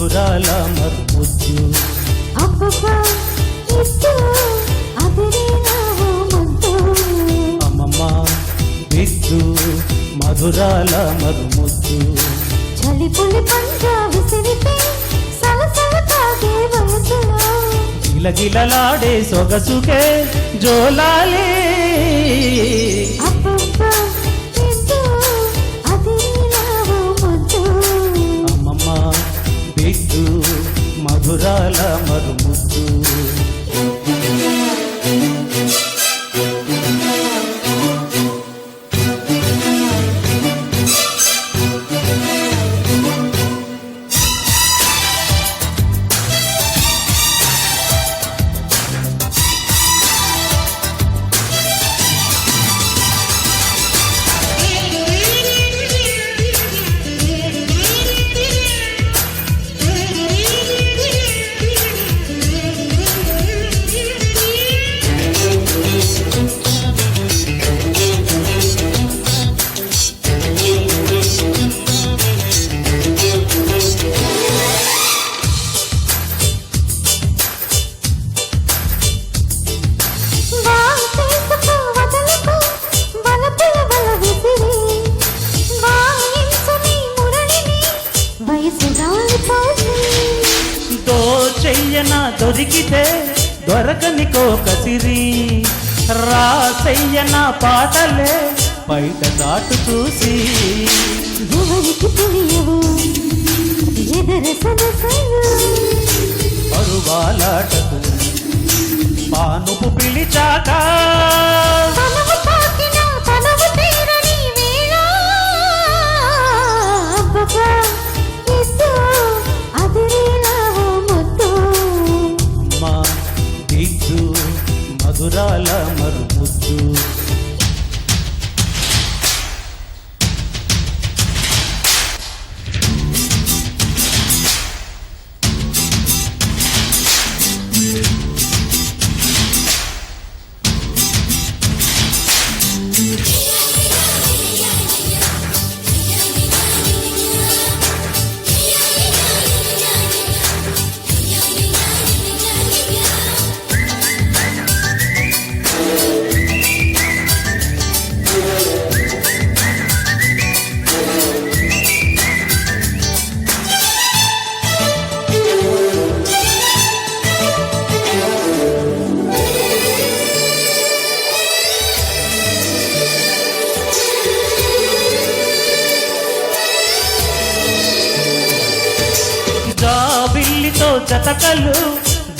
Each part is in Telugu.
మధురాల మరుముద్దు అమ్మమ్మ బిద్దు మధురాల మరుముద్దు చలిపులి పంజా విసిరితే సలసల తాగే వయసులో గిలగిలలాడే సొగసుకే జోలాలి అమ్మమ్మ బిద్దు మధురాల మరుముద్దు దోచెయ్యనా దొరికితే దొరకని కోకసిరి రాసయ్యనా పాటలే బయట దాటు చూసి పరువాలాటకు పానుపు పిలిచాక బిద్దు మధురాల మరుముద్దు జాబిల్లితో జతకలు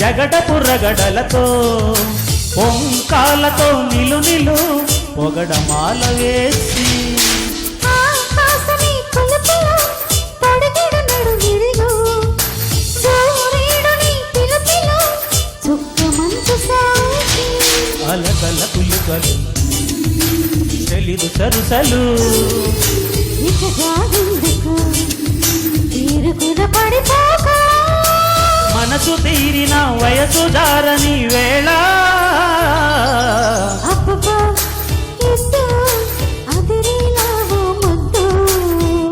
జగడపు రగడలతో పొంకాలతో నిలు పొగడమాల వేసి అలకల పులుకలు తెలీదు సరుసలు మనసు తీరిన వయసు జారని వేళ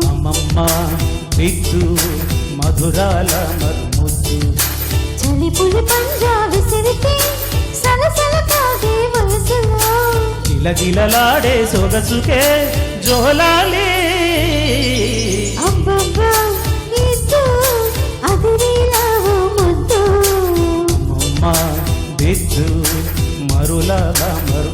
అమ్మమ్మ బిద్దు మధురాల మరుముద్దు చలిపులి పంజా విసిరితే సలసల తాగే వయసులో గిలగిలలాడే సొగసుకే జోలాలి అమ్మమ్మ బిద్దు మరులాల మరు